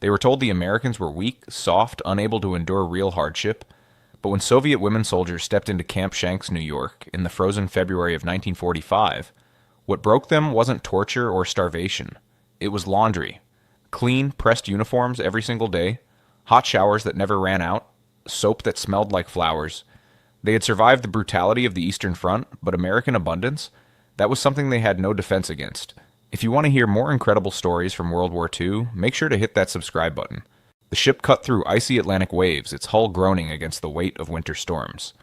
They were told the Americans were weak, soft, unable to endure real hardship. But when Soviet women soldiers stepped into Camp Shanks, New York, in the frozen February of 1945, what broke them wasn't torture or starvation. It was laundry. Clean, pressed uniforms every single day, hot showers that never ran out, soap that smelled like flowers. They had survived the brutality of the Eastern Front, but American abundance? That was something they had no defense against. If you want to hear more incredible stories from World War II, make sure to hit that subscribe button. The ship cut through icy Atlantic waves, its hull groaning against the weight of winter storms.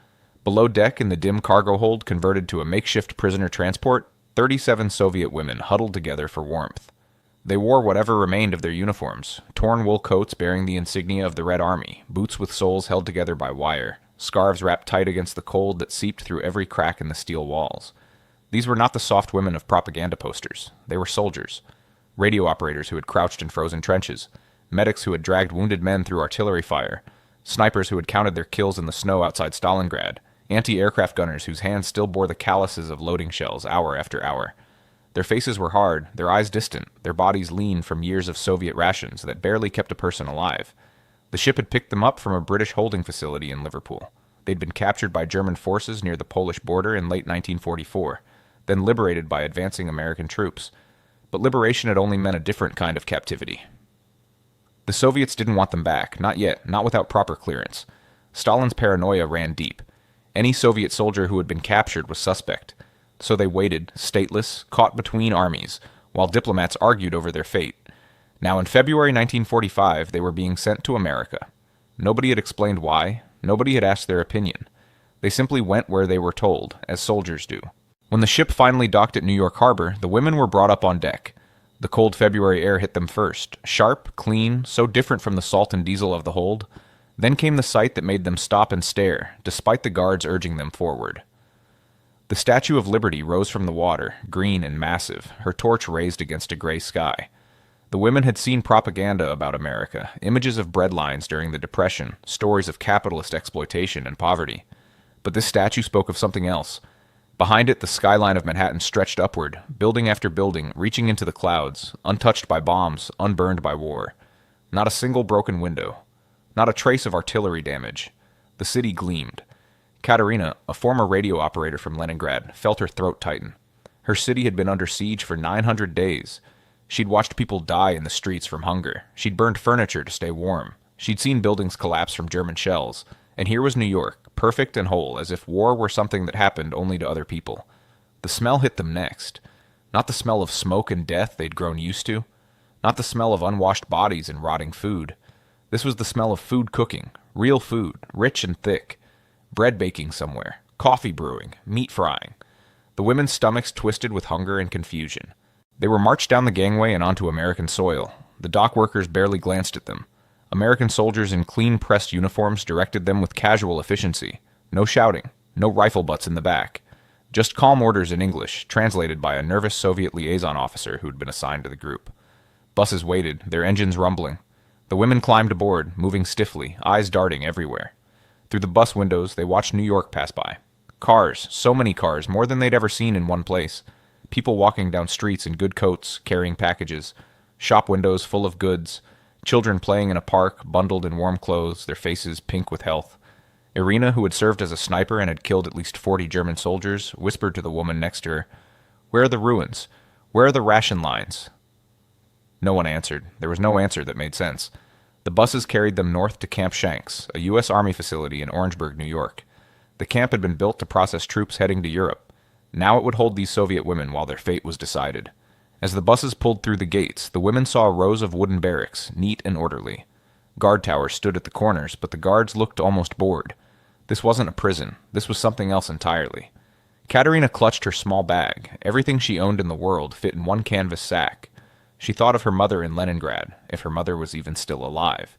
Below deck in the dim cargo hold converted to a makeshift prisoner transport, 37 Soviet women huddled together for warmth. They wore whatever remained of their uniforms, torn wool coats bearing the insignia of the Red Army, boots with soles held together by wire, scarves wrapped tight against the cold that seeped through every crack in the steel walls. These were not the soft women of propaganda posters. They were soldiers. Radio operators who had crouched in frozen trenches, medics who had dragged wounded men through artillery fire, snipers who had counted their kills in the snow outside Stalingrad, anti-aircraft gunners whose hands still bore the calluses of loading shells hour after hour. Their faces were hard, their eyes distant, their bodies lean from years of Soviet rations that barely kept a person alive. The ship had picked them up from a British holding facility in Liverpool. They'd been captured by German forces near the Polish border in late 1944, then liberated by advancing American troops. But liberation had only meant a different kind of captivity. The Soviets didn't want them back, not yet, not without proper clearance. Stalin's paranoia ran deep. Any Soviet soldier who had been captured was suspect. So they waited, stateless, caught between armies, while diplomats argued over their fate. Now in February 1945, they were being sent to America. Nobody had explained why. Nobody had asked their opinion. They simply went where they were told, as soldiers do. When the ship finally docked at New York Harbor, the women were brought up on deck. The cold February air hit them first, sharp, clean, so different from the salt and diesel of the hold. Then came the sight that made them stop and stare, despite the guards urging them forward. The Statue of Liberty rose from the water, green and massive, her torch raised against a gray sky. The women had seen propaganda about America, images of breadlines during the Depression, stories of capitalist exploitation and poverty. But this statue spoke of something else. Behind it, the skyline of Manhattan stretched upward, building after building, reaching into the clouds, untouched by bombs, unburned by war. Not a single broken window. Not a trace of artillery damage. The city gleamed. Katerina, a former radio operator from Leningrad, felt her throat tighten. Her city had been under siege for 900 days. She'd watched people die in the streets from hunger. She'd burned furniture to stay warm. She'd seen buildings collapse from German shells. And here was New York, perfect and whole, as if war were something that happened only to other people. The smell hit them next. Not the smell of smoke and death they'd grown used to. Not the smell of unwashed bodies and rotting food. This was the smell of food cooking, real food, rich and thick. Bread baking somewhere, coffee brewing, meat frying. The women's stomachs twisted with hunger and confusion. They were marched down the gangway and onto American soil. The dock workers barely glanced at them. American soldiers in clean-pressed uniforms directed them with casual efficiency. No shouting, no rifle butts in the back. Just calm orders in English, translated by a nervous Soviet liaison officer who'd been assigned to the group. Buses waited, their engines rumbling. The women climbed aboard, moving stiffly, eyes darting everywhere. Through the bus windows, they watched New York pass by. Cars, so many cars, more than they'd ever seen in one place. People walking down streets in good coats, carrying packages. Shop windows full of goods. Children playing in a park, bundled in warm clothes, their faces pink with health. Irina, who had served as a sniper and had killed at least 40 German soldiers, whispered to the woman next to her, "Where are the ruins? Where are the ration lines?" No one answered. There was no answer that made sense. The buses carried them north to Camp Shanks, a U.S. Army facility in Orangeburg, New York. The camp had been built to process troops heading to Europe. Now it would hold these Soviet women while their fate was decided. As the buses pulled through the gates, the women saw rows of wooden barracks, neat and orderly. Guard towers stood at the corners, but the guards looked almost bored. This wasn't a prison. This was something else entirely. Katerina clutched her small bag. Everything she owned in the world fit in one canvas sack. She thought of her mother in Leningrad, if her mother was even still alive.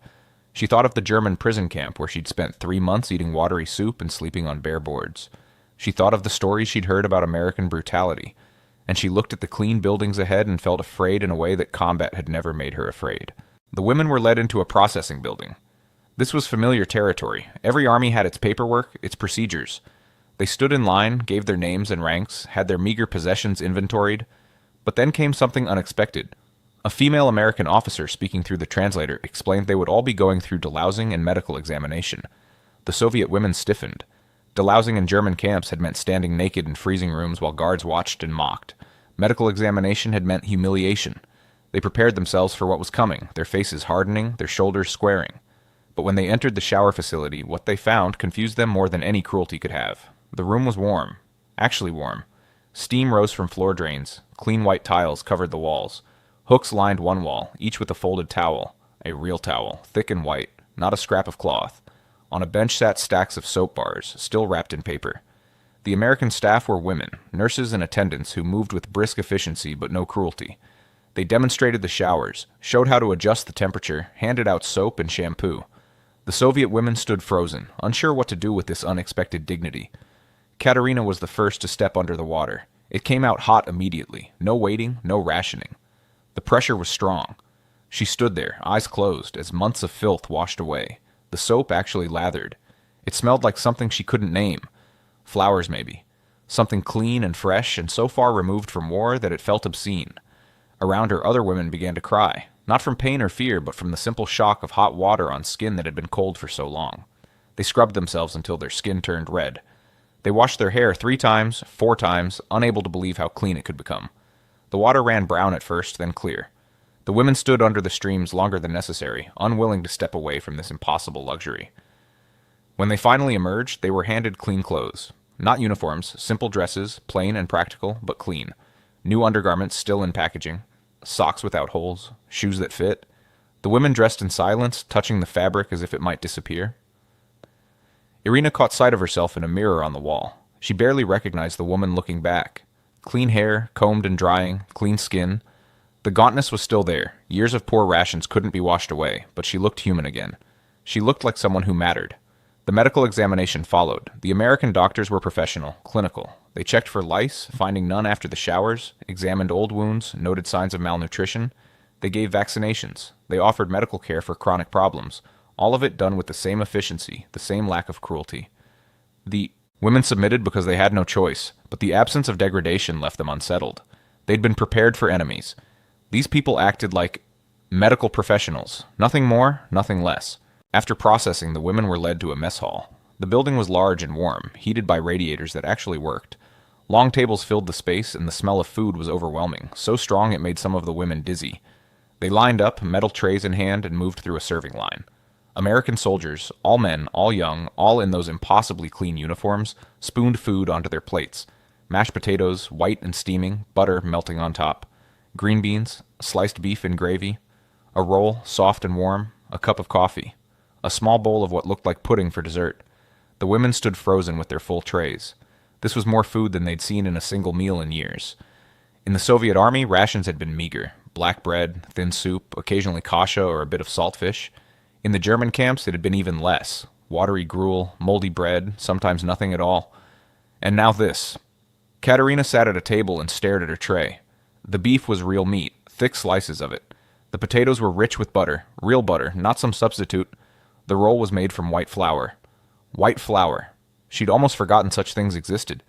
She thought of the German prison camp where she'd spent 3 months eating watery soup and sleeping on bare boards. She thought of the stories she'd heard about American brutality, and she looked at the clean buildings ahead and felt afraid in a way that combat had never made her afraid. The women were led into a processing building. This was familiar territory. Every army had its paperwork, its procedures. They stood in line, gave their names and ranks, had their meager possessions inventoried. But then came something unexpected. A female American officer speaking through the translator explained they would all be going through delousing and medical examination. The Soviet women stiffened. Delousing in German camps had meant standing naked in freezing rooms while guards watched and mocked. Medical examination had meant humiliation. They prepared themselves for what was coming, their faces hardening, their shoulders squaring. But when they entered the shower facility, what they found confused them more than any cruelty could have. The room was warm. Actually warm. Steam rose from floor drains. Clean white tiles covered the walls. Hooks lined one wall, each with a folded towel. A real towel, thick and white, not a scrap of cloth. On a bench sat stacks of soap bars, still wrapped in paper. The American staff were women, nurses and attendants who moved with brisk efficiency but no cruelty. They demonstrated the showers, showed how to adjust the temperature, handed out soap and shampoo. The Soviet women stood frozen, unsure what to do with this unexpected dignity. Katerina was the first to step under the water. It came out hot immediately, no waiting, no rationing. The pressure was strong. She stood there, eyes closed, as months of filth washed away. The soap actually lathered. It smelled like something she couldn't name. Flowers, maybe. Something clean and fresh and so far removed from war that it felt obscene. Around her, other women began to cry, not from pain or fear, but from the simple shock of hot water on skin that had been cold for so long. They scrubbed themselves until their skin turned red. They washed their hair 3 times, 4 times, unable to believe how clean it could become. The water ran brown at first, then clear. The women stood under the streams longer than necessary, unwilling to step away from this impossible luxury. When they finally emerged, they were handed clean clothes. Not uniforms, simple dresses, plain and practical, but clean. New undergarments still in packaging. Socks without holes, shoes that fit. The women dressed in silence, touching the fabric as if it might disappear. Irina caught sight of herself in a mirror on the wall. She barely recognized the woman looking back. Clean hair, combed and drying, clean skin. The gauntness was still there. Years of poor rations couldn't be washed away, but she looked human again. She looked like someone who mattered. The medical examination followed. The American doctors were professional, clinical. They checked for lice, finding none after the showers, examined old wounds, noted signs of malnutrition. They gave vaccinations. They offered medical care for chronic problems. All of it done with the same efficiency, the same lack of cruelty. The women submitted because they had no choice, but the absence of degradation left them unsettled. They'd been prepared for enemies. These people acted like medical professionals. Nothing more, nothing less. After processing, the women were led to a mess hall. The building was large and warm, heated by radiators that actually worked. Long tables filled the space, and the smell of food was overwhelming, so strong it made some of the women dizzy. They lined up, metal trays in hand, and moved through a serving line. American soldiers, all men, all young, all in those impossibly clean uniforms, spooned food onto their plates. Mashed potatoes, white and steaming, butter melting on top. Green beans, sliced beef and gravy. A roll, soft and warm. A cup of coffee. A small bowl of what looked like pudding for dessert. The women stood frozen with their full trays. This was more food than they'd seen in a single meal in years. In the Soviet army, rations had been meager. Black bread, thin soup, occasionally kasha or a bit of saltfish. In the German camps, it had been even less. Watery gruel, moldy bread, sometimes nothing at all. And now this. Katerina sat at a table and stared at her tray. The beef was real meat, thick slices of it. The potatoes were rich with butter, real butter, not some substitute. The roll was made from white flour. White flour. She'd almost forgotten such things existed.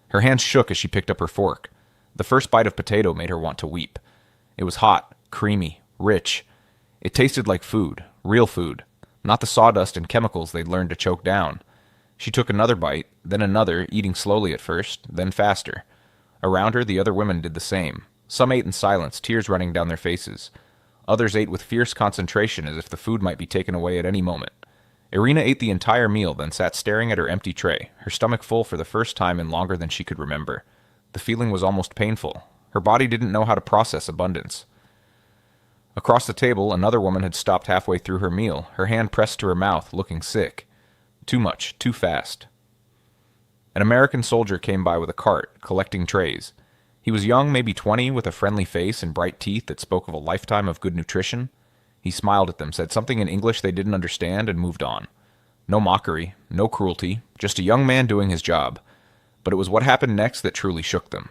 Her hands shook as she picked up her fork. The first bite of potato made her want to weep. It was hot, creamy, rich. It tasted like food, real food, not the sawdust and chemicals they'd learned to choke down. She took another bite, then another, eating slowly at first, then faster. Around her, the other women did the same. Some ate in silence, tears running down their faces. Others ate with fierce concentration as if the food might be taken away at any moment. Irina ate the entire meal, then sat staring at her empty tray, her stomach full for the first time in longer than she could remember. The feeling was almost painful. Her body didn't know how to process abundance. Across the table, another woman had stopped halfway through her meal, her hand pressed to her mouth, looking sick. Too much, too fast. An American soldier came by with a cart, collecting trays. He was young, maybe 20, with a friendly face and bright teeth that spoke of a lifetime of good nutrition. He smiled at them, said something in English they didn't understand, and moved on. No mockery, no cruelty, just a young man doing his job. But it was what happened next that truly shook them.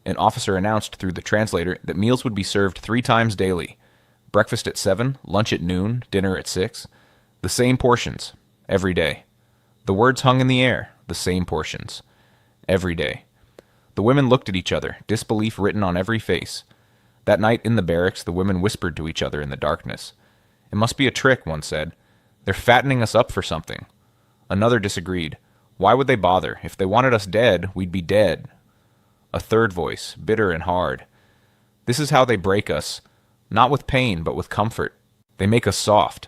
An officer announced through the translator that meals would be served 3 times daily. Breakfast at 7, lunch at noon, dinner at 6. The same portions, every day. The words hung in the air, the same portions. Every day. The women looked at each other, disbelief written on every face. That night in the barracks, the women whispered to each other in the darkness. "It must be a trick," one said. "They're fattening us up for something." Another disagreed. "Why would they bother? If they wanted us dead, we'd be dead." A third voice, bitter and hard. "This is how they break us. Not with pain, but with comfort. They make us soft."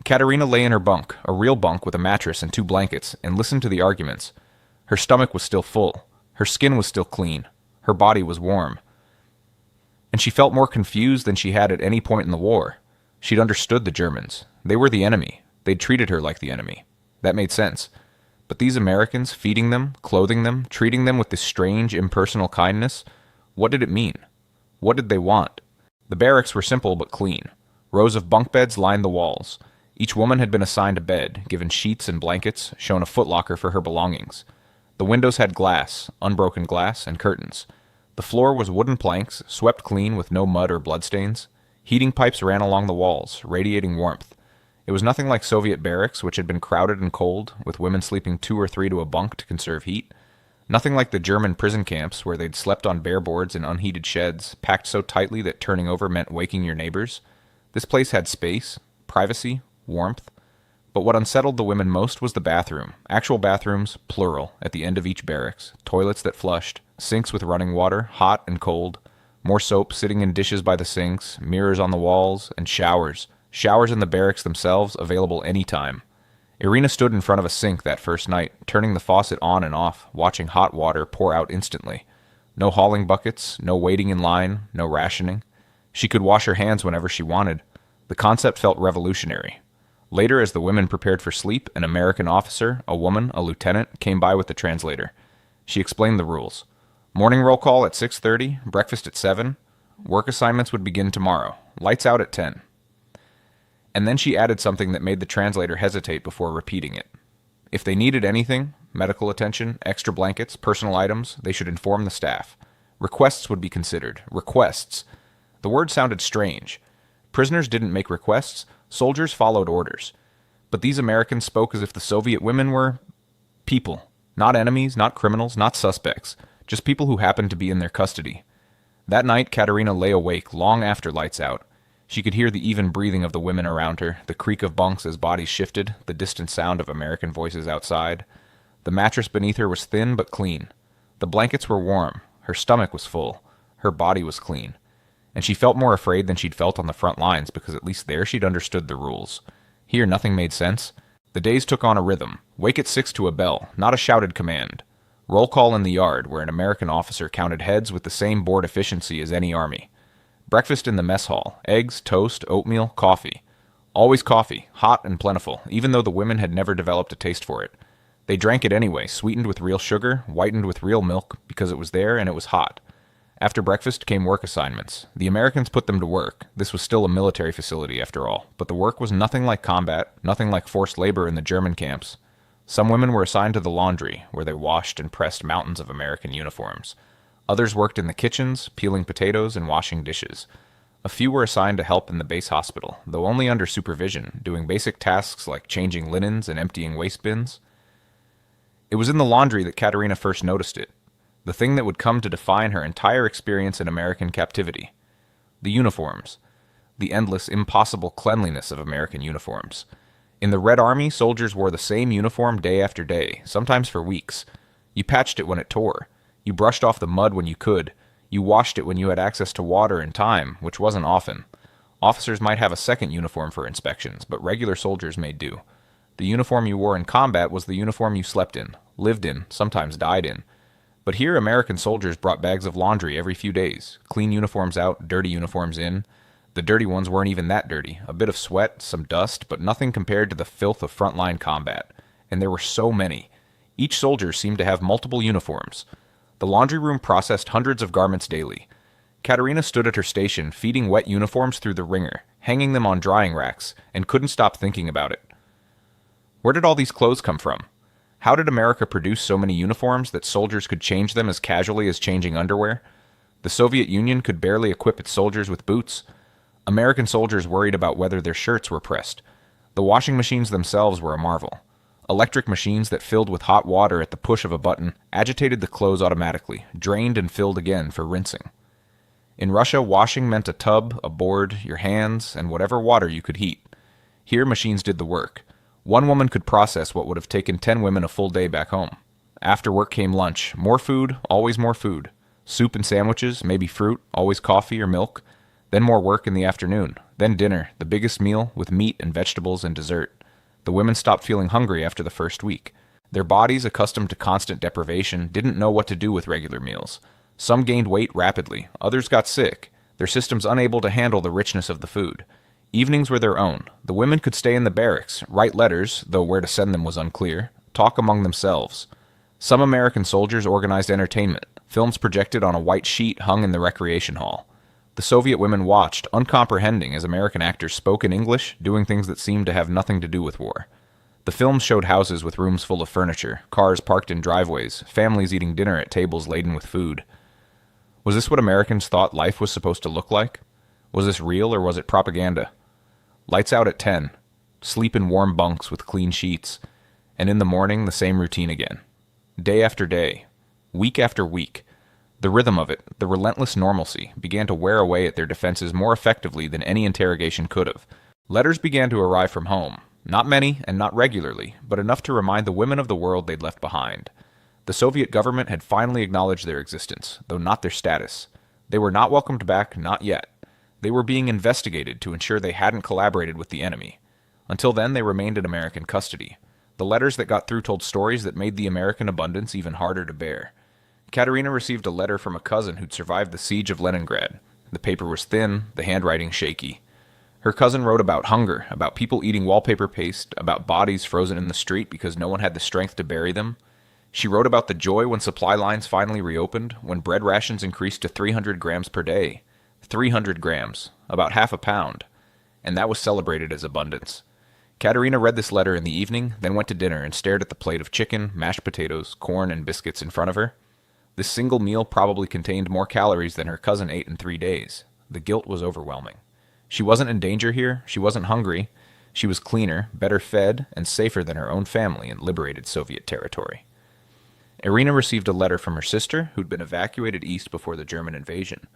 Katerina lay in her bunk, a real bunk with a mattress and 2 blankets, and listened to the arguments. Her stomach was still full. Her skin was still clean. Her body was warm. And she felt more confused than she had at any point in the war. She'd understood the Germans. They were the enemy. They'd treated her like the enemy. That made sense. But these Americans, feeding them, clothing them, treating them with this strange, impersonal kindness, what did it mean? What did they want? The barracks were simple but clean. Rows of bunk beds lined the walls. Each woman had been assigned a bed, given sheets and blankets, shown a footlocker for her belongings. The windows had glass, unbroken glass, and curtains. The floor was wooden planks, swept clean with no mud or bloodstains. Heating pipes ran along the walls, radiating warmth. It was nothing like Soviet barracks, which had been crowded and cold, with women sleeping 2 or 3 to a bunk to conserve heat. Nothing like the German prison camps, where they'd slept on bare boards in unheated sheds, packed so tightly that turning over meant waking your neighbors. This place had space, privacy, warmth. But what unsettled the women most was the bathroom. Actual bathrooms, plural, at the end of each barracks. Toilets that flushed, sinks with running water, hot and cold. More soap sitting in dishes by the sinks, mirrors on the walls, and showers. Showers in the barracks themselves, available any time. Irina stood in front of a sink that first night, turning the faucet on and off, watching hot water pour out instantly. No hauling buckets, no waiting in line, no rationing. She could wash her hands whenever she wanted. The concept felt revolutionary. Later, as the women prepared for sleep, an American officer, a woman, a lieutenant, came by with the translator. She explained the rules. Morning roll call at 6:30, breakfast at 7. Work assignments would begin tomorrow. Lights out at 10. And then she added something that made the translator hesitate before repeating it. If they needed anything, medical attention, extra blankets, personal items, they should inform the staff. Requests would be considered. Requests. The word sounded strange. Prisoners didn't make requests. Soldiers followed orders. But these Americans spoke as if the Soviet women were people. Not enemies, not criminals, not suspects. Just people who happened to be in their custody. That night, Katerina lay awake long after lights out. She could hear the even breathing of the women around her, the creak of bunks as bodies shifted, the distant sound of American voices outside. The mattress beneath her was thin but clean. The blankets were warm. Her stomach was full. Her body was clean. And she felt more afraid than she'd felt on the front lines, because at least there she'd understood the rules. Here nothing made sense. The days took on a rhythm. Wake at 6 to a bell, not a shouted command. Roll call in the yard, where an American officer counted heads with the same board efficiency as any army. Breakfast in the mess hall. Eggs, toast, oatmeal, coffee. Always coffee, hot and plentiful, even though the women had never developed a taste for it. They drank it anyway, sweetened with real sugar, whitened with real milk, because it was there and it was hot. After breakfast came work assignments. The Americans put them to work. This was still a military facility after all, but the work was nothing like combat, nothing like forced labor in the German camps. Some women were assigned to the laundry, where they washed and pressed mountains of American uniforms. Others worked in the kitchens, peeling potatoes and washing dishes. A few were assigned to help in the base hospital, though only under supervision, doing basic tasks like changing linens and emptying waste bins. It was in the laundry that Katerina first noticed it. The thing that would come to define her entire experience in American captivity. The uniforms. The endless, impossible cleanliness of American uniforms. In the Red Army, soldiers wore the same uniform day after day, sometimes for weeks. You patched it when it tore. You brushed off the mud when you could. You washed it when you had access to water and time, which wasn't often. Officers might have a second uniform for inspections, but regular soldiers may do. The uniform you wore in combat was the uniform you slept in, lived in, sometimes died in. But here American soldiers brought bags of laundry every few days, clean uniforms out, dirty uniforms in. The dirty ones weren't even that dirty, a bit of sweat, some dust, but nothing compared to the filth of frontline combat. And there were so many. Each soldier seemed to have multiple uniforms. The laundry room processed hundreds of garments daily. Katerina stood at her station, feeding wet uniforms through the wringer, hanging them on drying racks, and couldn't stop thinking about it. Where did all these clothes come from? How did America produce so many uniforms that soldiers could change them as casually as changing underwear? The Soviet Union could barely equip its soldiers with boots. American soldiers worried about whether their shirts were pressed. The washing machines themselves were a marvel. Electric machines that filled with hot water at the push of a button agitated the clothes automatically, drained and filled again for rinsing. In Russia, washing meant a tub, a board, your hands, and whatever water you could heat. Here, machines did the work. One woman could process what would have taken 10 women a full day back home. After work came lunch. More food, always more food. Soup and sandwiches, maybe fruit, always coffee or milk. Then more work in the afternoon. Then dinner, the biggest meal, with meat and vegetables and dessert. The women stopped feeling hungry after the first week. Their bodies, accustomed to constant deprivation, didn't know what to do with regular meals. Some gained weight rapidly, others got sick, their systems unable to handle the richness of the food. Evenings were their own. The women could stay in the barracks, write letters, though where to send them was unclear, talk among themselves. Some American soldiers organized entertainment, films projected on a white sheet hung in the recreation hall. The Soviet women watched, uncomprehending, as American actors spoke in English, doing things that seemed to have nothing to do with war. The films showed houses with rooms full of furniture, cars parked in driveways, families eating dinner at tables laden with food. Was this what Americans thought life was supposed to look like? Was this real or was it propaganda? Lights out at 10, sleep in warm bunks with clean sheets, and in the morning the same routine again. Day after day, week after week, the rhythm of it, the relentless normalcy, began to wear away at their defenses more effectively than any interrogation could have. Letters began to arrive from home. Not many, and not regularly, but enough to remind the women of the world they'd left behind. The Soviet government had finally acknowledged their existence, though not their status. They were not welcomed back, not yet. They were being investigated to ensure they hadn't collaborated with the enemy. Until then, they remained in American custody. The letters that got through told stories that made the American abundance even harder to bear. Katerina received a letter from a cousin who'd survived the siege of Leningrad. The paper was thin, the handwriting shaky. Her cousin wrote about hunger, about people eating wallpaper paste, about bodies frozen in the street because no one had the strength to bury them. She wrote about the joy when supply lines finally reopened, when bread rations increased to 300 grams per day. 300 grams, about half a pound. And that was celebrated as abundance. Katerina read this letter in the evening, then went to dinner and stared at the plate of chicken, mashed potatoes, corn, and biscuits in front of her. This single meal probably contained more calories than her cousin ate in 3 days. The guilt was overwhelming. She wasn't in danger here, she wasn't hungry. She was cleaner, better fed, and safer than her own family in liberated Soviet territory. Irina received a letter from her sister, who'd been evacuated east before the German invasion.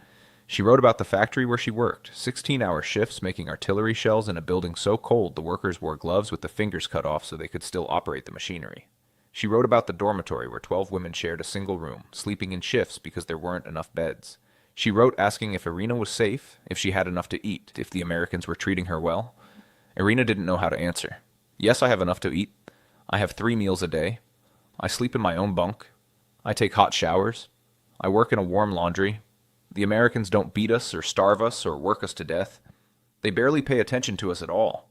She wrote about the factory where she worked, 16-hour shifts making artillery shells in a building so cold the workers wore gloves with the fingers cut off so they could still operate the machinery. She wrote about the dormitory where 12 women shared a single room, sleeping in shifts because there weren't enough beds. She wrote asking if Irina was safe, if she had enough to eat, if the Americans were treating her well. Irina didn't know how to answer. Yes, I have enough to eat. I have 3 meals a day. I sleep in my own bunk. I take hot showers. I work in a warm laundry. The Americans don't beat us or starve us or work us to death. They barely pay attention to us at all.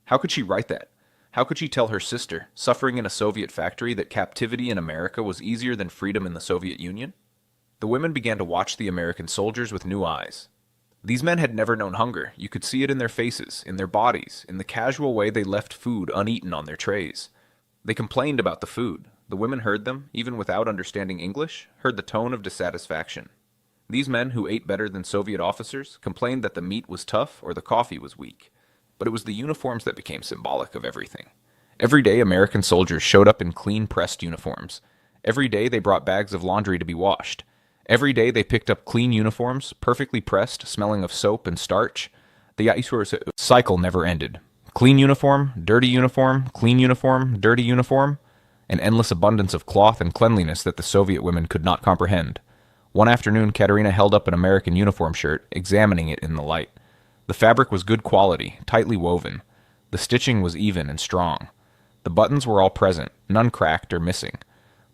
How could she write that? How could she tell her sister, suffering in a Soviet factory, that captivity in America was easier than freedom in the Soviet Union? The women began to watch the American soldiers with new eyes. These men had never known hunger. You could see it in their faces, in their bodies, in the casual way they left food uneaten on their trays. They complained about the food. The women heard them, even without understanding English, heard the tone of dissatisfaction. These men, who ate better than Soviet officers, complained that the meat was tough or the coffee was weak. But it was the uniforms that became symbolic of everything. Every day, American soldiers showed up in clean, pressed uniforms. Every day, they brought bags of laundry to be washed. Every day they picked up clean uniforms, perfectly pressed, smelling of soap and starch. The cycle never ended. Clean uniform, dirty uniform, clean uniform, dirty uniform. An endless abundance of cloth and cleanliness that the Soviet women could not comprehend. One afternoon, Katerina held up an American uniform shirt, examining it in the light. The fabric was good quality, tightly woven. The stitching was even and strong. The buttons were all present, none cracked or missing.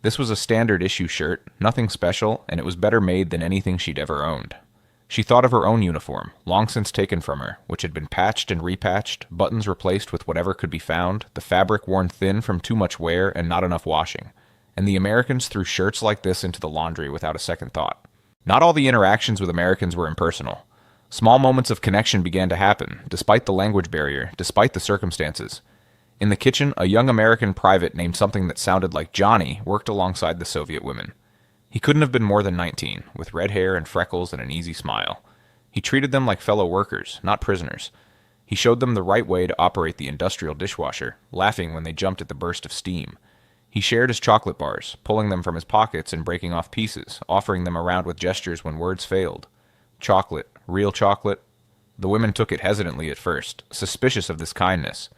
This was a standard issue shirt, nothing special, and it was better made than anything she'd ever owned. She thought of her own uniform, long since taken from her, which had been patched and repatched, buttons replaced with whatever could be found, the fabric worn thin from too much wear and not enough washing. And the Americans threw shirts like this into the laundry without a second thought. Not all the interactions with Americans were impersonal. Small moments of connection began to happen, despite the language barrier, despite the circumstances. In the kitchen, a young American private named something that sounded like Johnny worked alongside the Soviet women. He couldn't have been more than 19, with red hair and freckles and an easy smile. He treated them like fellow workers, not prisoners. He showed them the right way to operate the industrial dishwasher, laughing when they jumped at the burst of steam. He shared his chocolate bars, pulling them from his pockets and breaking off pieces, offering them around with gestures when words failed. Chocolate. Real chocolate. The women took it hesitantly at first, suspicious of this kindness.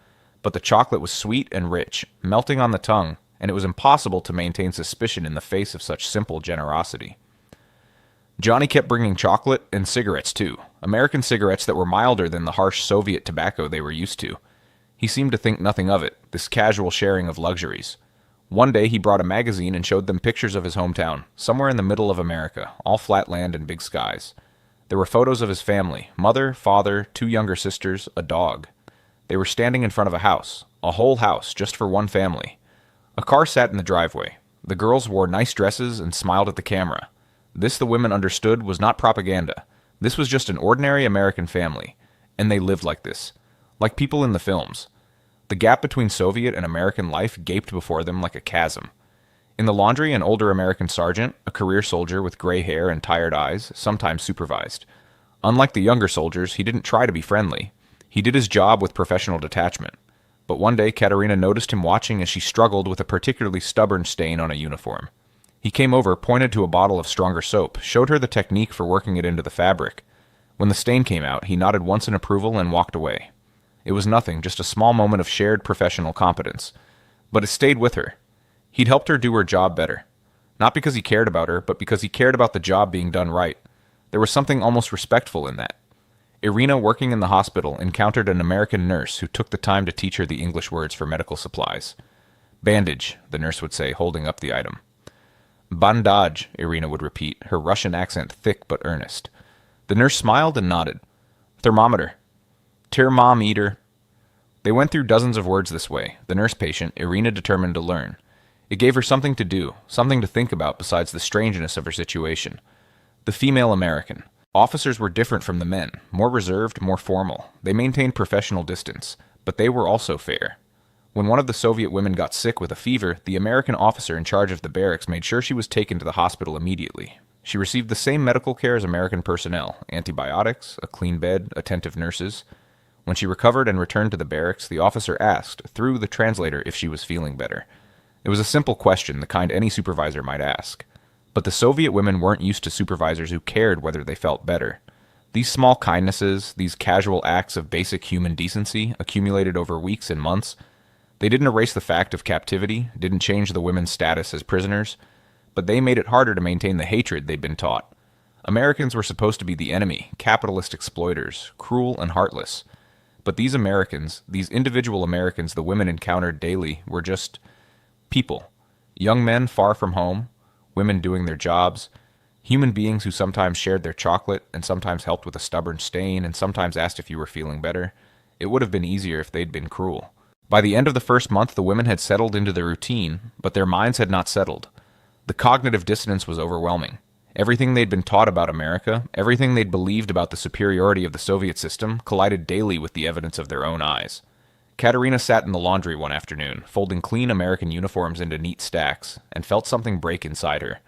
But the chocolate was sweet and rich, melting on the tongue, and it was impossible to maintain suspicion in the face of such simple generosity. Johnny kept bringing chocolate and cigarettes too, American cigarettes that were milder than the harsh Soviet tobacco they were used to. He seemed to think nothing of it, this casual sharing of luxuries. One day he brought a magazine and showed them pictures of his hometown, somewhere in the middle of America, all flat land and big skies. There were photos of his family, mother, father, 2 younger sisters, a dog. They were standing in front of a whole house, just for one family. A car sat in the driveway. The girls wore nice dresses and smiled at the camera. This, the women understood, was not propaganda. This was just an ordinary American family. And they lived like this. Like people in the films. The gap between Soviet and American life gaped before them like a chasm. In the laundry, an older American sergeant, a career soldier with gray hair and tired eyes, sometimes supervised. Unlike the younger soldiers, he didn't try to be friendly. He did his job with professional detachment. But one day, Katerina noticed him watching as she struggled with a particularly stubborn stain on a uniform. He came over, pointed to a bottle of stronger soap, showed her the technique for working it into the fabric. When the stain came out, he nodded once in approval and walked away. It was nothing, just a small moment of shared professional competence. But it stayed with her. He'd helped her do her job better. Not because he cared about her, but because he cared about the job being done right. There was something almost respectful in that. Irina, working in the hospital, encountered an American nurse who took the time to teach her the English words for medical supplies. Bandage, the nurse would say, holding up the item. Bandage, Irina would repeat, her Russian accent thick but earnest. The nurse smiled and nodded. Thermometer. Thermometer. They went through dozens of words this way, the nurse patient, Irina determined to learn. It gave her something to do, something to think about besides the strangeness of her situation. The female American. Officers were different from the men, more reserved, more formal. They maintained professional distance, but they were also fair. When one of the Soviet women got sick with a fever, the American officer in charge of the barracks made sure she was taken to the hospital immediately. She received the same medical care as American personnel, antibiotics, a clean bed, attentive nurses. When she recovered and returned to the barracks, the officer asked, through the translator, if she was feeling better. It was a simple question, the kind any supervisor might ask. But the Soviet women weren't used to supervisors who cared whether they felt better. These small kindnesses, these casual acts of basic human decency, accumulated over weeks and months, they didn't erase the fact of captivity, didn't change the women's status as prisoners, but they made it harder to maintain the hatred they'd been taught. Americans were supposed to be the enemy, capitalist exploiters, cruel and heartless. But these Americans, these individual Americans the women encountered daily, were just people. Young men far from home, women doing their jobs, human beings who sometimes shared their chocolate and sometimes helped with a stubborn stain and sometimes asked if you were feeling better. It would have been easier if they'd been cruel. By the end of the first month, the women had settled into the routine, but their minds had not settled. The cognitive dissonance was overwhelming. Everything they'd been taught about America, everything they'd believed about the superiority of the Soviet system, collided daily with the evidence of their own eyes. Katerina sat in the laundry one afternoon, folding clean American uniforms into neat stacks, and felt something break inside her.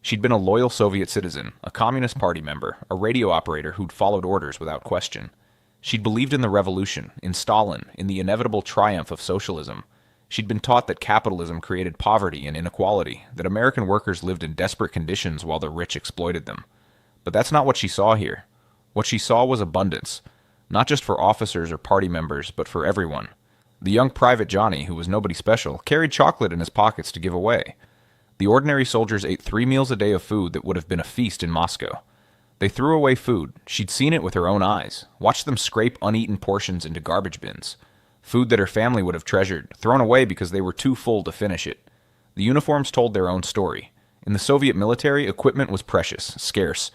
She'd been a loyal Soviet citizen, a Communist Party member, a radio operator who'd followed orders without question. She'd believed in the revolution, in Stalin, in the inevitable triumph of socialism. She'd been taught that capitalism created poverty and inequality, that American workers lived in desperate conditions while the rich exploited them. But that's not what she saw here. What she saw was abundance, not just for officers or party members, but for everyone. The young private Johnny, who was nobody special, carried chocolate in his pockets to give away. The ordinary soldiers ate 3 meals a day of food that would have been a feast in Moscow. They threw away food. She'd seen it with her own eyes, watched them scrape uneaten portions into garbage bins. Food that her family would have treasured, thrown away because they were too full to finish it. The uniforms told their own story. In the Soviet military, equipment was precious, scarce.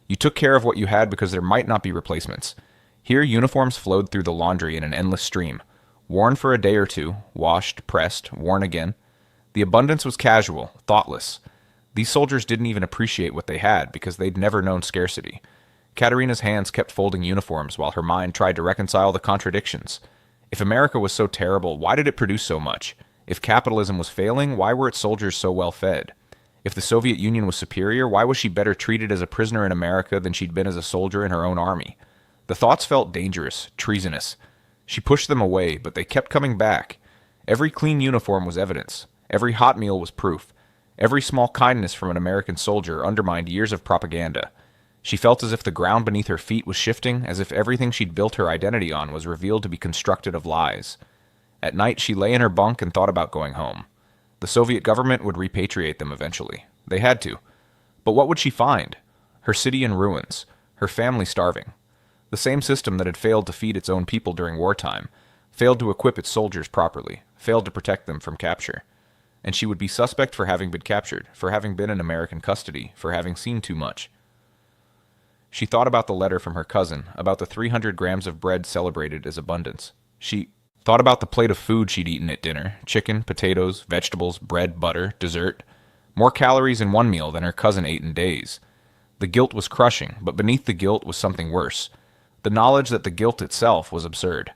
You took care of what you had because there might not be replacements. Here, uniforms flowed through the laundry in an endless stream. Worn for a day or two, washed, pressed, worn again. The abundance was casual, thoughtless. These soldiers didn't even appreciate what they had because they'd never known scarcity. Katerina's hands kept folding uniforms while her mind tried to reconcile the contradictions. If America was so terrible, why did it produce so much? If capitalism was failing, why were its soldiers so well fed? If the Soviet Union was superior, why was she better treated as a prisoner in America than she'd been as a soldier in her own army? The thoughts felt dangerous, treasonous. She pushed them away, but they kept coming back. Every clean uniform was evidence. Every hot meal was proof. Every small kindness from an American soldier undermined years of propaganda. She felt as if the ground beneath her feet was shifting, as if everything she'd built her identity on was revealed to be constructed of lies. At night, she lay in her bunk and thought about going home. The Soviet government would repatriate them eventually. They had to. But what would she find? Her city in ruins, her family starving. The same system that had failed to feed its own people during wartime, failed to equip its soldiers properly, failed to protect them from capture. And she would be suspect for having been captured, for having been in American custody, for having seen too much. She thought about the letter from her cousin, about the 300 grams of bread celebrated as abundance. She thought about the plate of food she'd eaten at dinner: chicken, potatoes, vegetables, bread, butter, dessert. More calories in one meal than her cousin ate in days. The guilt was crushing, but beneath the guilt was something worse. The knowledge that the guilt itself was absurd.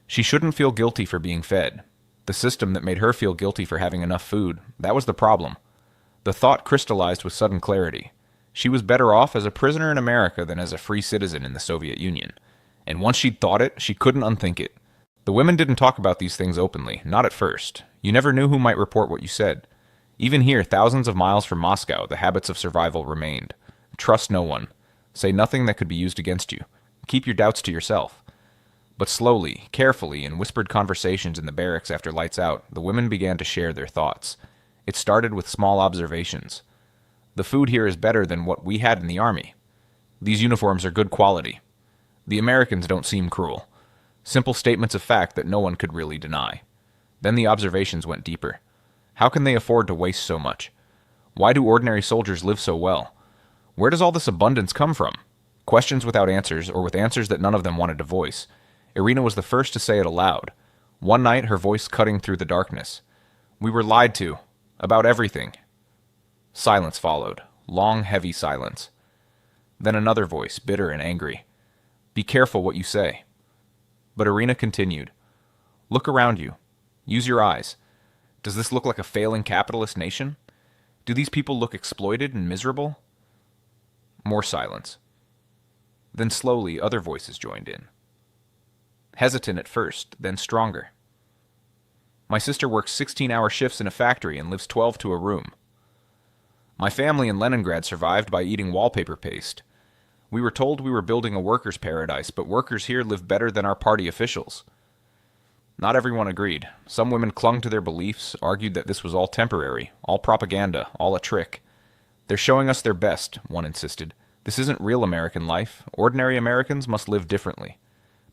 She shouldn't feel guilty for being fed. The system that made her feel guilty for having enough food, that was the problem. The thought crystallized with sudden clarity. She was better off as a prisoner in America than as a free citizen in the Soviet Union. And once she'd thought it, she couldn't unthink it. The women didn't talk about these things openly, not at first. You never knew who might report what you said. Even here, thousands of miles from Moscow, the habits of survival remained. Trust no one. Say nothing that could be used against you. Keep your doubts to yourself. But slowly, carefully, in whispered conversations in the barracks after lights out, the women began to share their thoughts. It started with small observations. The food here is better than what we had in the army. These uniforms are good quality. The Americans don't seem cruel. Simple statements of fact that no one could really deny. Then the observations went deeper. How can they afford to waste so much? Why do ordinary soldiers live so well? Where does all this abundance come from? Questions without answers, or with answers that none of them wanted to voice. Irina was the first to say it aloud. One night, her voice cutting through the darkness. We were lied to. About everything. Silence followed. Long, heavy silence. Then another voice, bitter and angry. Be careful what you say. But Irina continued. Look around you. Use your eyes. Does this look like a failing capitalist nation? Do these people look exploited and miserable? More silence. Then slowly, other voices joined in. Hesitant at first, then stronger. My sister works 16-hour shifts in a factory and lives 12 to a room. My family in Leningrad survived by eating wallpaper paste. We were told we were building a workers' paradise, but workers here live better than our party officials. Not everyone agreed. Some women clung to their beliefs, argued that this was all temporary, all propaganda, all a trick. They're showing us their best, one insisted. This isn't real American life. Ordinary Americans must live differently.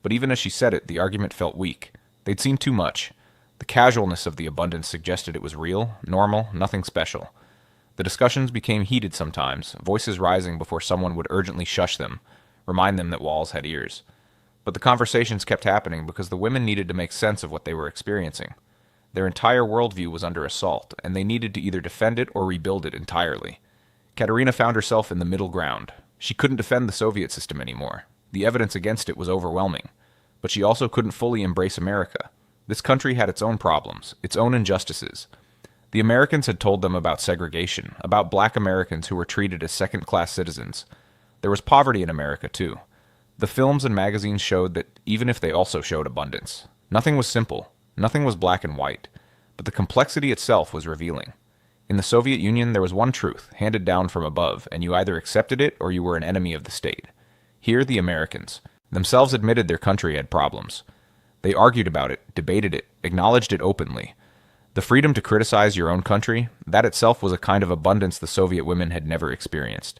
But even as she said it, the argument felt weak. They'd seen too much. The casualness of the abundance suggested it was real, normal, nothing special. The discussions became heated sometimes, voices rising before someone would urgently shush them, remind them that walls had ears. But the conversations kept happening because the women needed to make sense of what they were experiencing. Their entire worldview was under assault, and they needed to either defend it or rebuild it entirely. Katerina found herself in the middle ground. She couldn't defend the Soviet system anymore. The evidence against it was overwhelming. But she also couldn't fully embrace America. This country had its own problems, its own injustices. The Americans had told them about segregation, about black Americans who were treated as second-class citizens. There was poverty in America, too. The films and magazines showed that even if they also showed abundance. Nothing was simple. Nothing was black and white. But the complexity itself was revealing. In the Soviet Union, there was one truth, handed down from above, and you either accepted it or you were an enemy of the state. Here, the Americans themselves admitted their country had problems. They argued about it, debated it, acknowledged it openly. The freedom to criticize your own country, that itself was a kind of abundance the Soviet women had never experienced.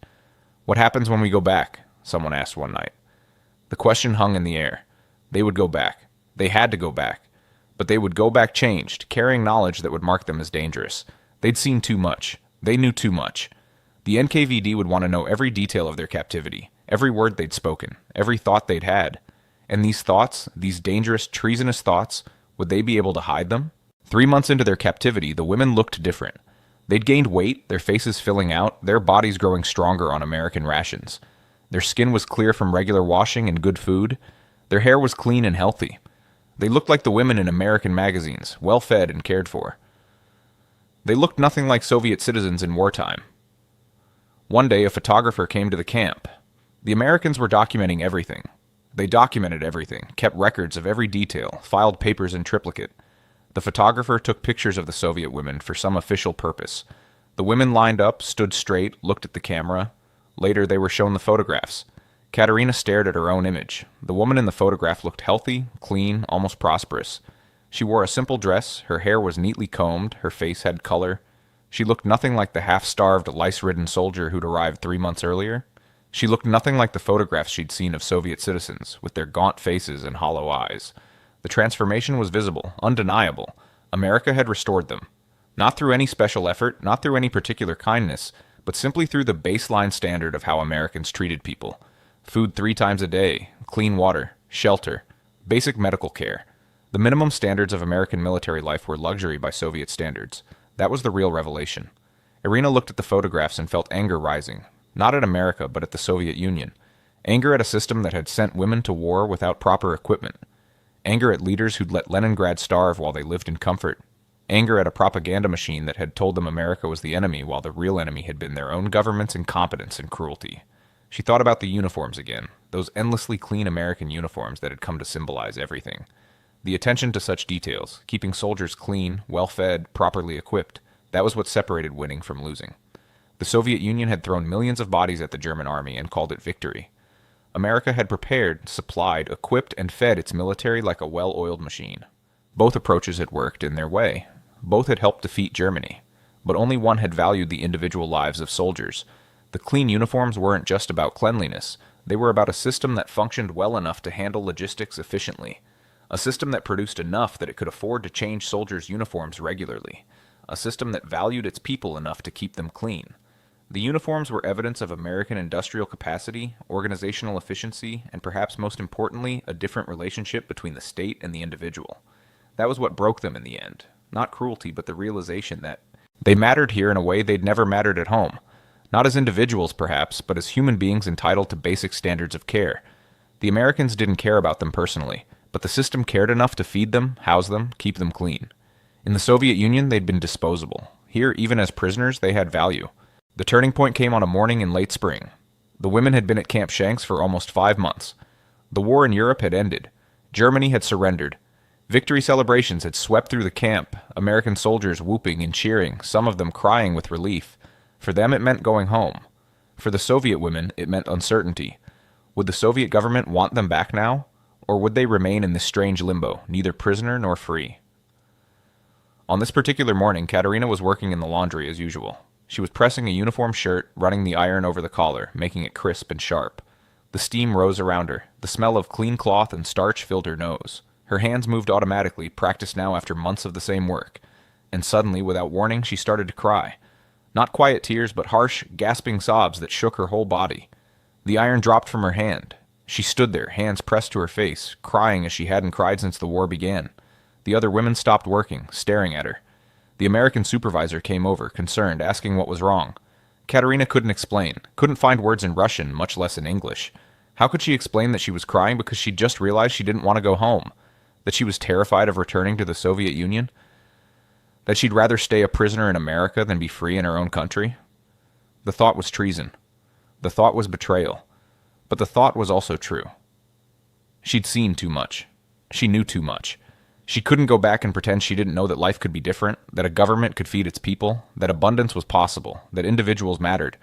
What happens when we go back? Someone asked one night. The question hung in the air. They would go back. They had to go back. But they would go back changed, carrying knowledge that would mark them as dangerous. They'd seen too much. They knew too much. The NKVD would want to know every detail of their captivity, every word they'd spoken, every thought they'd had. And these thoughts, these dangerous, treasonous thoughts, would they be able to hide them? 3 months into their captivity, the women looked different. They'd gained weight, their faces filling out, their bodies growing stronger on American rations. Their skin was clear from regular washing and good food. Their hair was clean and healthy. They looked like the women in American magazines, well-fed and cared for. They looked nothing like Soviet citizens in wartime. One day, a photographer came to the camp. The Americans were documenting everything. They documented everything, kept records of every detail, filed papers in triplicate. The photographer took pictures of the Soviet women for some official purpose. The women lined up, stood straight, looked at the camera, Later, they were shown the photographs. Katerina stared at her own image. The woman in the photograph looked healthy, clean, almost prosperous. She wore a simple dress, her hair was neatly combed, her face had color. She looked nothing like the half-starved, lice-ridden soldier who'd arrived 3 months earlier. She looked nothing like the photographs she'd seen of Soviet citizens, with their gaunt faces and hollow eyes. The transformation was visible, undeniable. America had restored them. Not through any special effort, not through any particular kindness, but simply through the baseline standard of how Americans treated people. Food 3 times a day, clean water, shelter, basic medical care. The minimum standards of American military life were luxury by Soviet standards. That was the real revelation. Irina looked at the photographs and felt anger rising, not at America, but at the Soviet Union. Anger at a system that had sent women to war without proper equipment. Anger at leaders who'd let Leningrad starve while they lived in comfort. Anger at a propaganda machine that had told them America was the enemy while the real enemy had been their own government's incompetence and cruelty. She thought about the uniforms again, those endlessly clean American uniforms that had come to symbolize everything. The attention to such details, keeping soldiers clean, well-fed, properly equipped, that was what separated winning from losing. The Soviet Union had thrown millions of bodies at the German army and called it victory. America had prepared, supplied, equipped, and fed its military like a well-oiled machine. Both approaches had worked in their way. Both had helped defeat Germany. But only one had valued the individual lives of soldiers. The clean uniforms weren't just about cleanliness. They were about a system that functioned well enough to handle logistics efficiently. A system that produced enough that it could afford to change soldiers' uniforms regularly. A system that valued its people enough to keep them clean. The uniforms were evidence of American industrial capacity, organizational efficiency, and perhaps most importantly, a different relationship between the state and the individual. That was what broke them in the end. Not cruelty, but the realization that they mattered here in a way they'd never mattered at home. Not as individuals, perhaps, but as human beings entitled to basic standards of care. The Americans didn't care about them personally, but the system cared enough to feed them, house them, keep them clean. In the Soviet Union, they'd been disposable. Here, even as prisoners, they had value. The turning point came on a morning in late spring. The women had been at Camp Shanks for almost 5 months. The war in Europe had ended. Germany had surrendered. Victory celebrations had swept through the camp, American soldiers whooping and cheering, some of them crying with relief. For them, it meant going home. For the Soviet women, it meant uncertainty. Would the Soviet government want them back now? Or would they remain in this strange limbo, neither prisoner nor free? On this particular morning, Katerina was working in the laundry as usual. She was pressing a uniform shirt, running the iron over the collar, making it crisp and sharp. The steam rose around her. The smell of clean cloth and starch filled her nose. Her hands moved automatically, practiced now after months of the same work. And suddenly, without warning, she started to cry. Not quiet tears, but harsh, gasping sobs that shook her whole body. The iron dropped from her hand. She stood there, hands pressed to her face, crying as she hadn't cried since the war began. The other women stopped working, staring at her. The American supervisor came over, concerned, asking what was wrong. Katerina couldn't explain, couldn't find words in Russian, much less in English. How could she explain that she was crying because she'd just realized she didn't want to go home? That she was terrified of returning to the Soviet Union? That she'd rather stay a prisoner in America than be free in her own country? The thought was treason. The thought was betrayal. But the thought was also true. She'd seen too much. She knew too much. She couldn't go back and pretend she didn't know that life could be different, that a government could feed its people, that abundance was possible, that individuals mattered.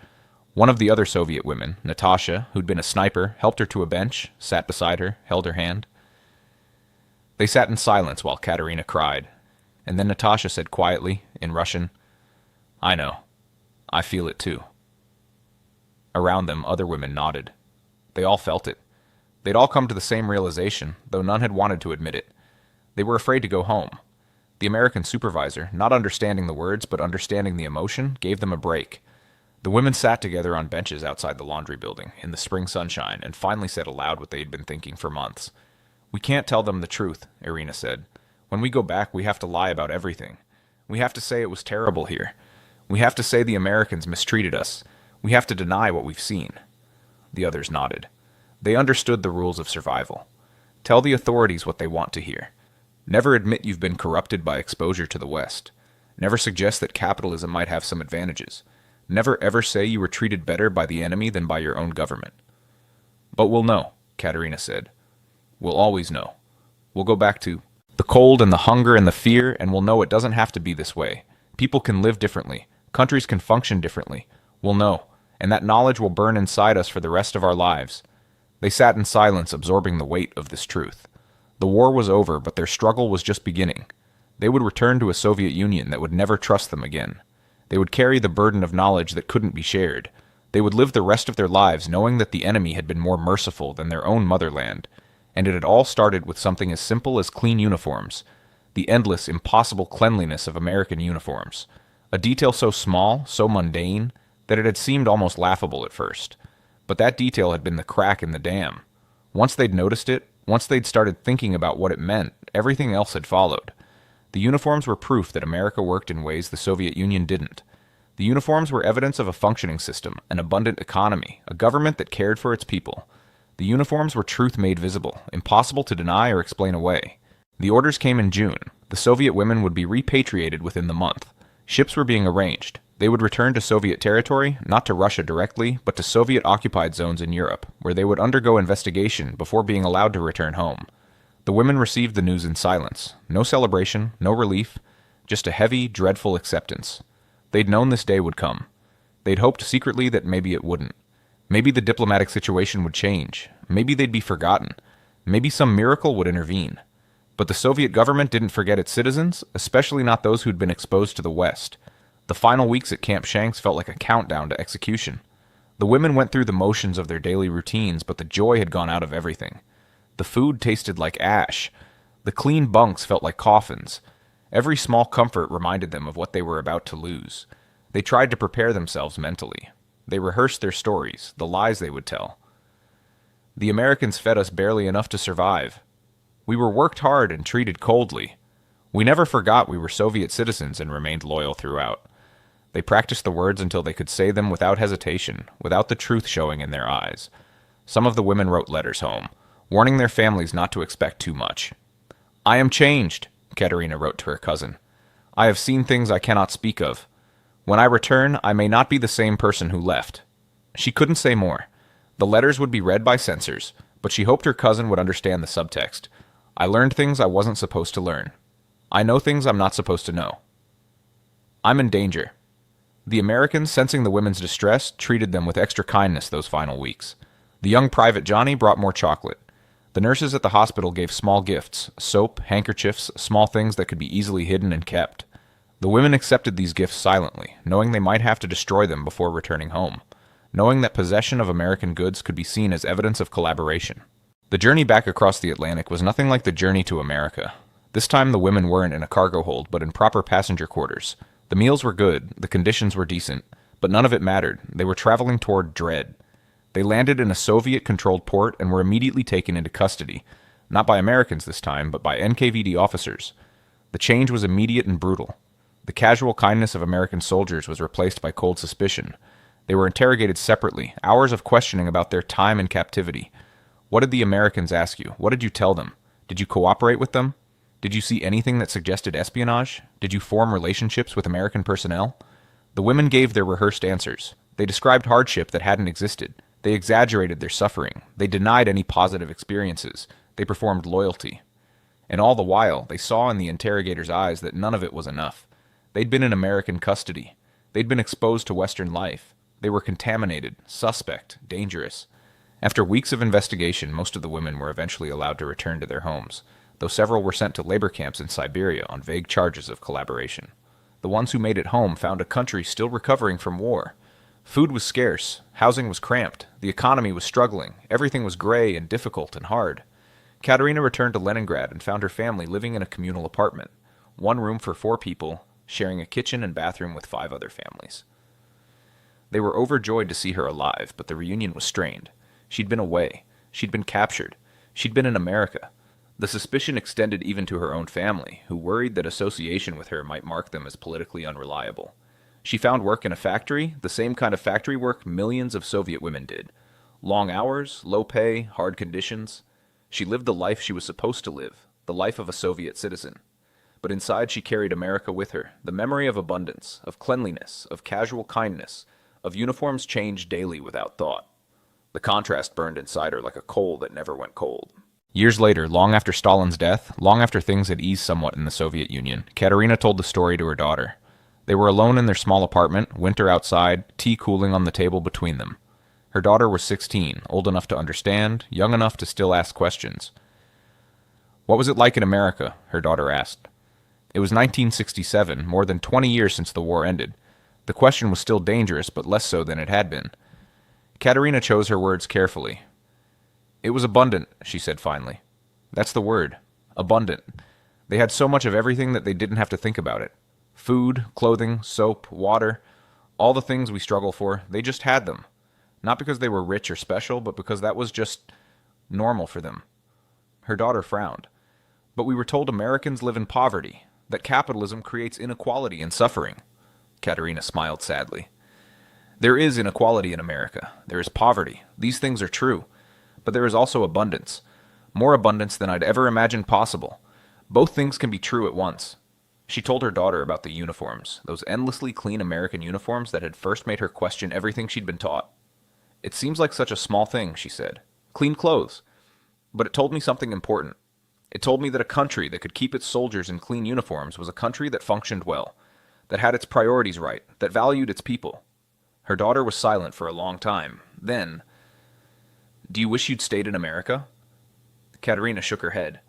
One of the other Soviet women, Natasha, who'd been a sniper, helped her to a bench, sat beside her, held her hand. They sat in silence while Katerina cried, and then Natasha said quietly, in Russian, "I know. I feel it too." Around them, other women nodded. They all felt it. They'd all come to the same realization, though none had wanted to admit it. They were afraid to go home. The American supervisor, not understanding the words but understanding the emotion, gave them a break. The women sat together on benches outside the laundry building, in the spring sunshine, and finally said aloud what they had been thinking for months. "We can't tell them the truth," Irina said. "When we go back, we have to lie about everything. We have to say it was terrible here. We have to say the Americans mistreated us. We have to deny what we've seen." The others nodded. They understood the rules of survival. Tell the authorities what they want to hear. Never admit you've been corrupted by exposure to the West. Never suggest that capitalism might have some advantages. Never ever say you were treated better by the enemy than by your own government. "But we'll know," Katerina said. "We'll always know. We'll go back to the cold and the hunger and the fear, and we'll know it doesn't have to be this way. People can live differently. Countries can function differently. We'll know. and that knowledge will burn inside us for the rest of our lives. They sat in silence, absorbing the weight of this truth. The war was over, but their struggle was just beginning. They would return to a Soviet Union that would never trust them again. They would carry the burden of knowledge that couldn't be shared. They would live the rest of their lives knowing that the enemy had been more merciful than their own motherland. And it had all started with something as simple as clean uniforms, the endless, impossible cleanliness of American uniforms. A detail so small, so mundane, that it had seemed almost laughable at first. But that detail had been the crack in the dam. Once they'd noticed it, once they'd started thinking about what it meant, everything else had followed. The uniforms were proof that America worked in ways the Soviet Union didn't. The uniforms were evidence of a functioning system, an abundant economy, a government that cared for its people. The uniforms were truth made visible, impossible to deny or explain away. The orders came in June. The Soviet women would be repatriated within the month. Ships were being arranged. They would return to Soviet territory, not to Russia directly, but to Soviet-occupied zones in Europe, where they would undergo investigation before being allowed to return home. The women received the news in silence. No celebration, no relief, just a heavy, dreadful acceptance. They'd known this day would come. They'd hoped secretly that maybe it wouldn't. Maybe the diplomatic situation would change. Maybe they'd be forgotten. Maybe some miracle would intervene. But the Soviet government didn't forget its citizens, especially not those who'd been exposed to the West. The final weeks at Camp Shanks felt like a countdown to execution. The women went through the motions of their daily routines, but the joy had gone out of everything. The food tasted like ash. The clean bunks felt like coffins. Every small comfort reminded them of what they were about to lose. They tried to prepare themselves mentally. They rehearsed their stories, the lies they would tell. The Americans fed us barely enough to survive. We were worked hard and treated coldly. We never forgot we were Soviet citizens and remained loyal throughout. They practiced the words until they could say them without hesitation, without the truth showing in their eyes. Some of the women wrote letters home, warning their families not to expect too much. "I am changed," Katerina wrote to her cousin. "I have seen things I cannot speak of. When I return, I may not be the same person who left." She couldn't say more. The letters would be read by censors, but she hoped her cousin would understand the subtext. "I learned things I wasn't supposed to learn. I know things I'm not supposed to know. I'm in danger." The Americans, sensing the women's distress, treated them with extra kindness those final weeks. The young Private Johnny brought more chocolate. The nurses at the hospital gave small gifts, soap, handkerchiefs, small things that could be easily hidden and kept. The women accepted these gifts silently, knowing they might have to destroy them before returning home, knowing that possession of American goods could be seen as evidence of collaboration. The journey back across the Atlantic was nothing like the journey to America. This time the women weren't in a cargo hold, but in proper passenger quarters. The meals were good, the conditions were decent, but none of it mattered. They were traveling toward dread. They landed in a Soviet-controlled port and were immediately taken into custody, not by Americans this time, but by NKVD officers. The change was immediate and brutal. The casual kindness of American soldiers was replaced by cold suspicion. They were interrogated separately, hours of questioning about their time in captivity. What did the Americans ask you? What did you tell them? Did you cooperate with them? Did you see anything that suggested espionage? Did you form relationships with American personnel? The women gave their rehearsed answers. They described hardship that hadn't existed. They exaggerated their suffering. They denied any positive experiences. They performed loyalty. And all the while, they saw in the interrogators' eyes that none of it was enough. They'd been in American custody. They'd been exposed to Western life. They were contaminated, suspect, dangerous. After weeks of investigation, most of the women were eventually allowed to return to their homes, though several were sent to labor camps in Siberia on vague charges of collaboration. The ones who made it home found a country still recovering from war. Food was scarce, housing was cramped, the economy was struggling, everything was gray and difficult and hard. Katerina returned to Leningrad and found her family living in a communal apartment, one room for 4 people, sharing a kitchen and bathroom with 5 other families. They were overjoyed to see her alive, but the reunion was strained. She'd been away. She'd been captured. She'd been in America. The suspicion extended even to her own family, who worried that association with her might mark them as politically unreliable. She found work in a factory, the same kind of factory work millions of Soviet women did. Long hours, low pay, hard conditions. She lived the life she was supposed to live, the life of a Soviet citizen. But inside she carried America with her, the memory of abundance, of cleanliness, of casual kindness, of uniforms changed daily without thought. The contrast burned inside her like a coal that never went cold. Years later, long after Stalin's death, long after things had eased somewhat in the Soviet Union, Katerina told the story to her daughter. They were alone in their small apartment, winter outside, tea cooling on the table between them. Her daughter was 16, old enough to understand, young enough to still ask questions. "What was it like in America?" her daughter asked. It was 1967, more than 20 years since the war ended. The question was still dangerous, but less so than it had been. Katerina chose her words carefully. "It was abundant," she said finally. "That's the word. Abundant. They had so much of everything that they didn't have to think about it. Food, clothing, soap, water, all the things we struggle for, they just had them. Not because they were rich or special, but because that was just normal for them." Her daughter frowned. "But we were told Americans live in poverty, that capitalism creates inequality and suffering." Katerina smiled sadly. "There is inequality in America. There is poverty. These things are true. But there is also abundance. More abundance than I'd ever imagined possible. Both things can be true at once." She told her daughter about the uniforms, those endlessly clean American uniforms that had first made her question everything she'd been taught. "It seems like such a small thing," she said. "Clean clothes. But it told me something important. It told me that a country that could keep its soldiers in clean uniforms was a country that functioned well, that had its priorities right, that valued its people." Her daughter was silent for a long time. Then, "Do you wish you'd stayed in America?" Katerina shook her head.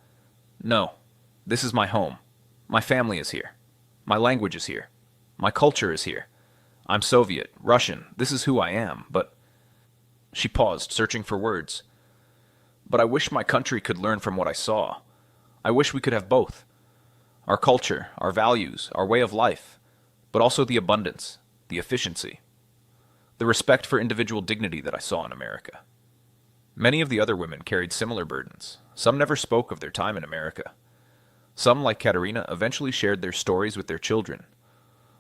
"No. This is my home. My family is here. My language is here. My culture is here. I'm Soviet, Russian. This is who I am, but—" She paused, searching for words. "But I wish my country could learn from what I saw. I wish we could have both. Our culture, our values, our way of life, but also the abundance, the efficiency, the respect for individual dignity that I saw in America." Many of the other women carried similar burdens. Some never spoke of their time in America. Some, like Katerina, eventually shared their stories with their children.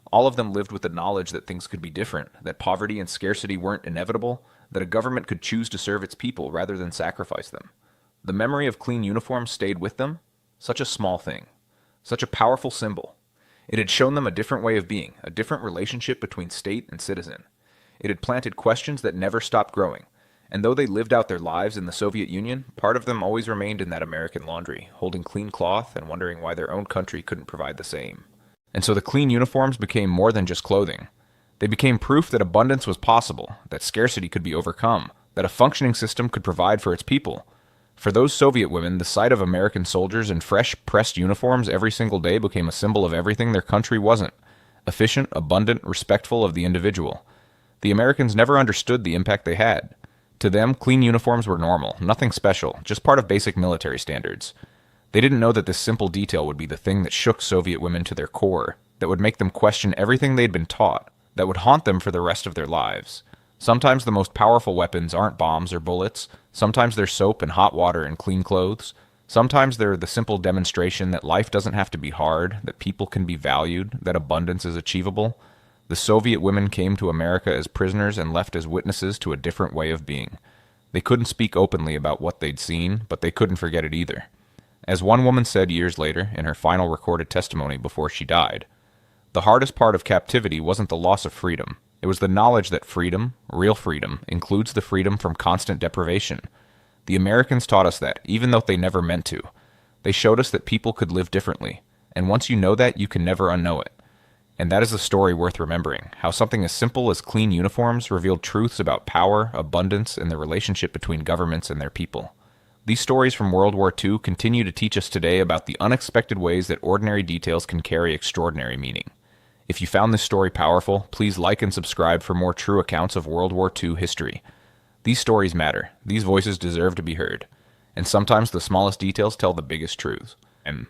All of them lived with the knowledge that things could be different, that poverty and scarcity weren't inevitable, that a government could choose to serve its people rather than sacrifice them. The memory of clean uniforms stayed with them. Such a small thing. Such a powerful symbol. It had shown them a different way of being, a different relationship between state and citizen. It had planted questions that never stopped growing. And though they lived out their lives in the Soviet Union, part of them always remained in that American laundry, holding clean cloth and wondering why their own country couldn't provide the same. And so the clean uniforms became more than just clothing. They became proof that abundance was possible, that scarcity could be overcome, that a functioning system could provide for its people. For those Soviet women, the sight of American soldiers in fresh, pressed uniforms every single day became a symbol of everything their country wasn't: efficient, abundant, respectful of the individual. The Americans never understood the impact they had. To them, clean uniforms were normal, nothing special, just part of basic military standards. They didn't know that this simple detail would be the thing that shook Soviet women to their core, that would make them question everything they'd been taught, that would haunt them for the rest of their lives. Sometimes the most powerful weapons aren't bombs or bullets. Sometimes they're soap and hot water and clean clothes. Sometimes they're the simple demonstration that life doesn't have to be hard, that people can be valued, that abundance is achievable. The Soviet women came to America as prisoners and left as witnesses to a different way of being. They couldn't speak openly about what they'd seen, but they couldn't forget it either. As one woman said years later, in her final recorded testimony before she died, "The hardest part of captivity wasn't the loss of freedom. It was the knowledge that freedom, real freedom, includes the freedom from constant deprivation. The Americans taught us that, even though they never meant to. They showed us that people could live differently, and once you know that, you can never unknow it. And that is a story worth remembering, how something as simple as clean uniforms revealed truths about power, abundance, and the relationship between governments and their people." These stories from World War II continue to teach us today about the unexpected ways that ordinary details can carry extraordinary meaning. If you found this story powerful, please like and subscribe for more true accounts of World War II history. These stories matter. These voices deserve to be heard. And sometimes the smallest details tell the biggest truths. And